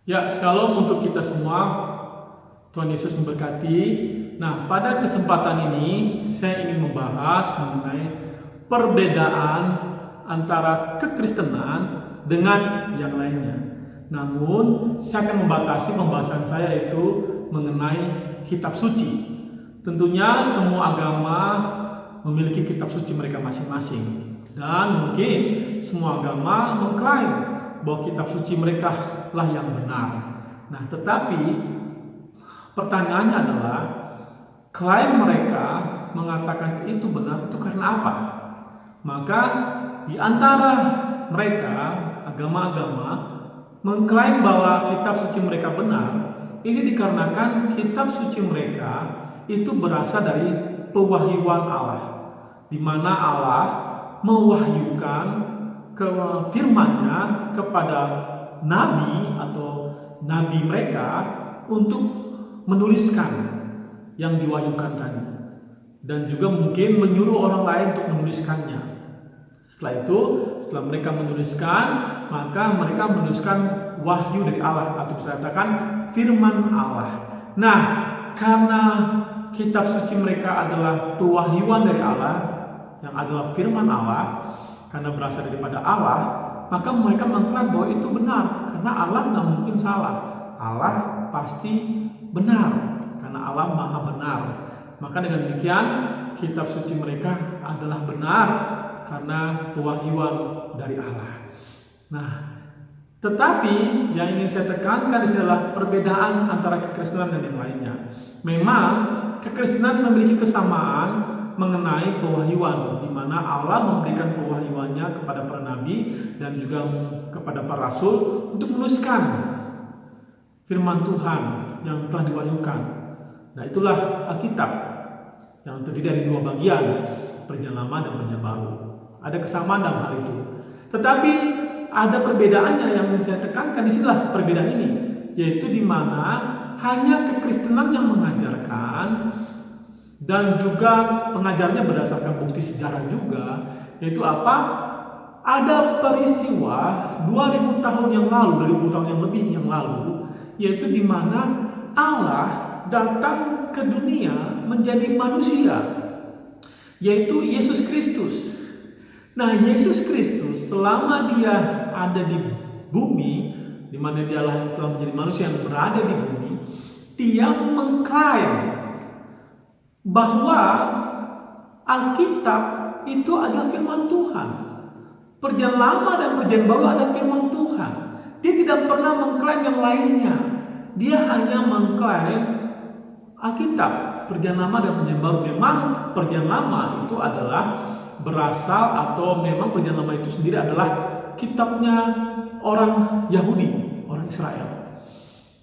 Ya, shalom untuk kita semua. Tuhan Yesus memberkati. Nah, pada kesempatan ini saya ingin membahas mengenai perbedaan antara kekristenan dengan yang lainnya. Namun, saya akan membatasi pembahasan saya itu mengenai kitab suci. Tentunya semua agama memiliki kitab suci mereka masing-masing. Dan mungkin semua agama mengklaim bahwa kitab suci mereka lah yang benar. Nah, tetapi pertanyaannya adalah klaim mereka mengatakan itu benar itu karena apa? Maka di antara mereka agama-agama mengklaim bahwa kitab suci mereka benar, ini dikarenakan kitab suci mereka itu berasal dari pewahyuan Allah, di mana Allah mewahyukan ke firman-Nya kepada nabi atau nabi mereka untuk menuliskan yang diwahyukan tadi, dan juga mungkin menyuruh orang lain untuk menuliskannya. Setelah itu, setelah mereka menuliskan, maka mereka menuliskan wahyu dari Allah, atau bisa katakan firman Allah. Nah, karena kitab suci mereka adalah pewahyuan dari Allah, yang adalah firman Allah, karena berasal daripada Allah, maka mereka mengklaim bahwa itu benar, karena Allah nggak mungkin salah. Allah pasti benar, karena Allah maha benar. Maka dengan demikian, kitab suci mereka adalah benar karena pewahyuan dari Allah. Nah, tetapi yang ingin saya tekankan di sini adalah perbedaan antara kekristenan dan yang lainnya. Memang kekristenan memiliki kesamaan mengenai pewahyuan, di mana Allah memberikan pewahyuannya kepada para nabi dan juga kepada para rasul untuk menuliskan firman Tuhan yang telah diwahyukan. Nah, itulah Alkitab yang terdiri dari dua bagian, Perjanjian Lama dan Perjanjian Baru. Ada kesamaan dalam hal itu. Tetapi ada perbedaannya yang ingin saya tekankan di sinilah perbedaan ini, yaitu di mana hanya kekristenan yang mengajarkan dan juga pengajarnya berdasarkan bukti sejarah juga, yaitu apa? Ada peristiwa 2000 tahun yang lalu, 2000 tahun yang lebih yang lalu, yaitu di mana Allah datang ke dunia menjadi manusia, yaitu Yesus Kristus. Nah, Yesus Kristus selama dia ada di bumi, di mana dia telah menjadi manusia yang berada di bumi, dia mengklaim bahwa Alkitab itu adalah firman Tuhan. Perjanjian Lama dan Perjanjian Baru adalah firman Tuhan. Dia tidak pernah mengklaim yang lainnya. Dia hanya mengklaim Alkitab, Perjanjian Lama dan Perjanjian Baru. Memang Perjanjian Lama itu adalah berasal, atau memang Perjanjian Lama itu sendiri adalah kitabnya orang Yahudi, orang Israel.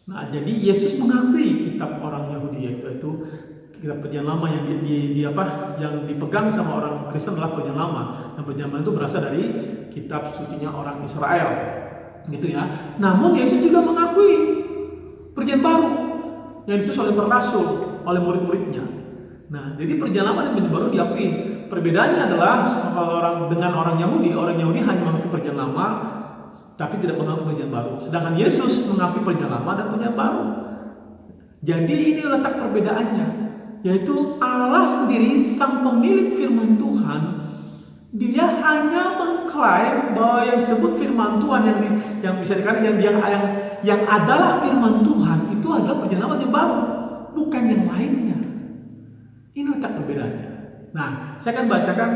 Nah, jadi Yesus mengakui kitab orang Yahudi, yaitu kitab Perjanjian Lama yang dipegang sama orang Kristen adalah Perjanjian Lama, dan Perjanjian Lama itu berasal dari kitab sucinya orang Israel, gitu ya. Namun Yesus juga mengakui Perjanjian Baru yang ditulis oleh para rasul, oleh murid-muridnya. Nah, jadi Perjanjian Lama dan Perjanjian Baru diakui. Perbedaannya adalah kalau orang Yahudi hanya mengakui Perjanjian Lama tapi tidak mengakui Perjanjian Baru. Sedangkan Yesus mengakui Perjanjian Lama dan Perjanjian Baru. Jadi ini letak perbedaannya, yaitu Allah sendiri sang pemilik firman Tuhan, dia hanya mengklaim bahwa yang disebut firman Tuhan yang bisa dikatakan yang adalah firman Tuhan itu adalah Perjanjian Lama dan Baru, bukan yang lainnya. Ini letak perbedaannya. Nah, saya akan bacakan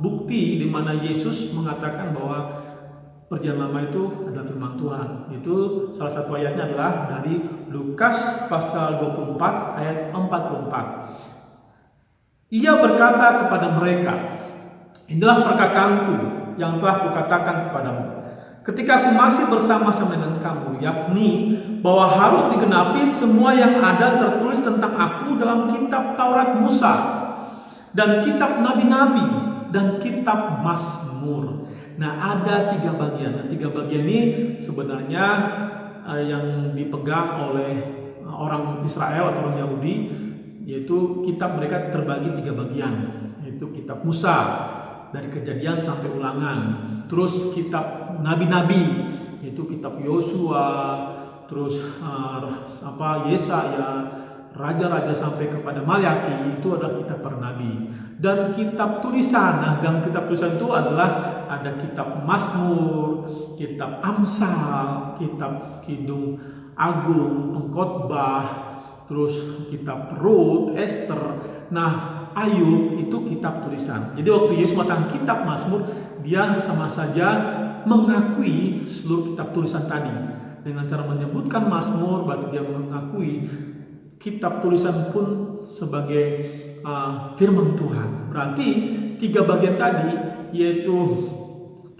bukti di mana Yesus mengatakan bahwa Perjanjian Lama itu adalah firman Tuhan. Itu salah satu ayatnya adalah dari Lukas pasal 24 ayat 44. Ia berkata kepada mereka, inilah perkataanku yang telah kukatakan kepadamu ketika aku masih bersama-sama dengan kamu, yakni bahwa harus digenapi semua yang ada tertulis tentang aku dalam kitab Taurat Musa dan kitab Nabi-Nabi dan kitab Mazmur. Nah, ada 3 bagian. Nah, 3 bagian ini sebenarnya yang dipegang oleh orang Israel atau orang Yahudi, yaitu kitab mereka terbagi 3 bagian, yaitu kitab Musa dari Kejadian sampai Ulangan, terus kitab Nabi-Nabi, yaitu kitab Yosua, terus Yesaya, raja-raja sampai kepada Malayaki, itu adalah kitab para nabi. Dan kitab tulisan, dalam kitab tulisan itu adalah ada kitab Mazmur, kitab Amsal, kitab Kidung Agung, Pengkhotbah, terus kitab Rut, Esther. Nah, Ayub itu kitab tulisan. Jadi waktu Yesus mengatakan kitab Mazmur, dia sama saja mengakui seluruh kitab tulisan tadi. Dengan cara menyebutkan Mazmur, berarti dia mengakui kitab tulisan pun sebagai firman Tuhan. Berarti 3 bagian tadi, yaitu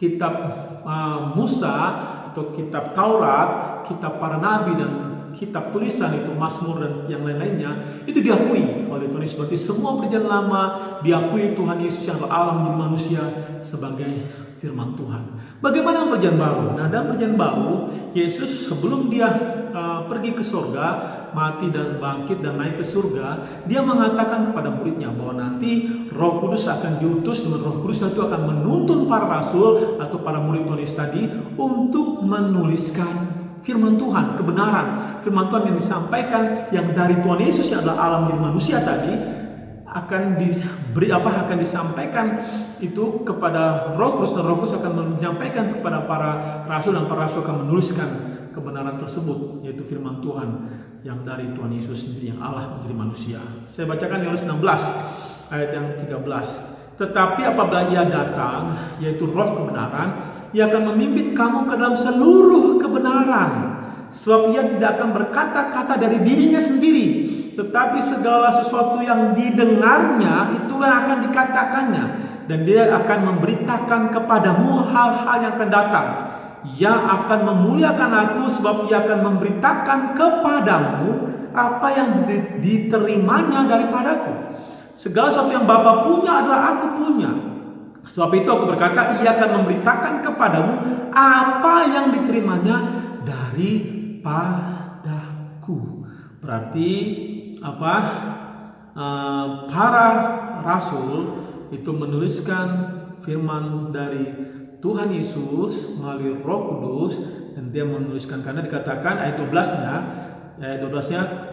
kitab Musa atau kitab Taurat, kitab para nabi, dan kitab tulisan itu Mazmur dan yang lain-lainnya, itu diakui oleh Tuhan Yesus. Berarti semua perjanjian lama diakui Tuhan Yesus yang Allah menjadi manusia sebagai firman Tuhan. Bagaimana perjanjian baru? Nah, dalam perjanjian baru, Yesus sebelum dia pergi ke surga, mati dan bangkit dan naik ke surga, dia mengatakan kepada muridnya bahwa nanti Roh Kudus akan diutus, dan Roh Kudus itu akan menuntun para rasul atau para murid Tuhan Yesus tadi untuk menuliskan firman Tuhan, kebenaran firman Tuhan yang disampaikan, yang dari Tuhan Yesus yang adalah Allah menjadi manusia tadi, akan disampaikan itu kepada Roh Kudus, dan Roh Kudus akan menyampaikan kepada para rasul, dan para rasul akan menuliskan kebenaran tersebut, yaitu firman Tuhan yang dari Tuhan Yesus sendiri yang Allah menjadi manusia. Saya bacakan Yohanes 16 ayat yang 13. Tetapi apabila Ia datang, yaitu Roh kebenaran, Ia akan memimpin kamu ke dalam seluruh kebenaran. Sebab Ia tidak akan berkata-kata dari dirinya sendiri, tetapi segala sesuatu yang didengarnya itulah yang akan dikatakannya, dan Dia akan memberitakan kepadamu hal-hal yang akan datang. Ia akan memuliakan aku, sebab Ia akan memberitakan kepadamu apa yang diterimanya daripadaku. Segala sesuatu yang Bapa punya adalah aku punya. Sebab itu aku berkata, Ia akan memberitakan kepadamu apa yang diterimanya daripadaku. Berarti para rasul itu menuliskan firman dari Tuhan Yesus melalui Roh Kudus, dan dia menuliskan, karena dikatakan ayat 12-nya,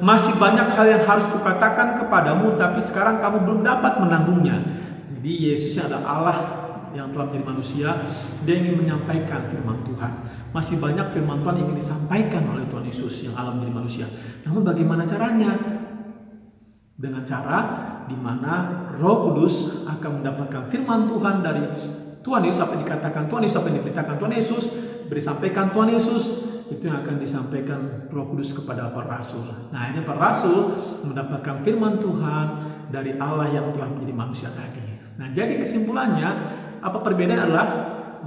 masih banyak hal yang harus kukatakan kepadamu, tapi sekarang kamu belum dapat menanggungnya. Jadi Yesus adalah Allah yang telah menjadi manusia, dia ingin menyampaikan firman Tuhan. Masih banyak firman Tuhan yang ingin disampaikan oleh Tuhan Yesus yang Allah menjadi manusia. Namun bagaimana caranya? Dengan cara di mana Roh Kudus akan mendapatkan firman Tuhan dari Tuhan Yesus, apa yang dikatakan Tuhan Yesus, apa yang diberitakan Tuhan Yesus, disampaikan Tuhan Yesus, itu yang akan disampaikan Roh Kudus kepada para rasul. Nah, ini para rasul mendapatkan firman Tuhan dari Allah yang telah menjadi manusia tadi. Nah, jadi kesimpulannya, apa perbedaannya adalah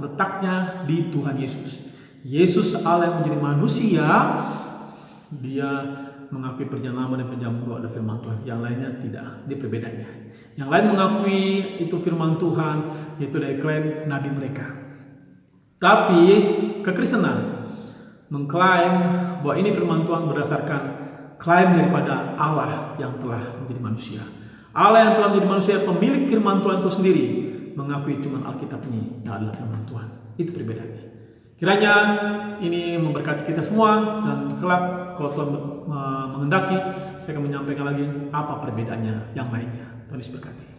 letaknya di Tuhan Yesus. Yesus Allah yang menjadi manusia, dia mengakui perjanjian lama dan perjanjian baru ada firman Tuhan. Yang lainnya tidak, ini perbedaannya. Yang lain mengakui itu firman Tuhan, yaitu dari klaim nabi mereka. Tapi kekristenan mengklaim bahwa ini firman Tuhan berdasarkan klaim daripada Allah yang telah menjadi manusia. Allah yang telah menjadi manusia, pemilik firman Tuhan itu sendiri, mengakui cuma Alkitab ini yang adalah firman Tuhan. Itu perbedaannya. Kiranya ini memberkati kita semua, dan kelak kalau Tuhan menghendaki, saya akan menyampaikan lagi apa perbedaannya yang lainnya. Tuhan Yesus berkati.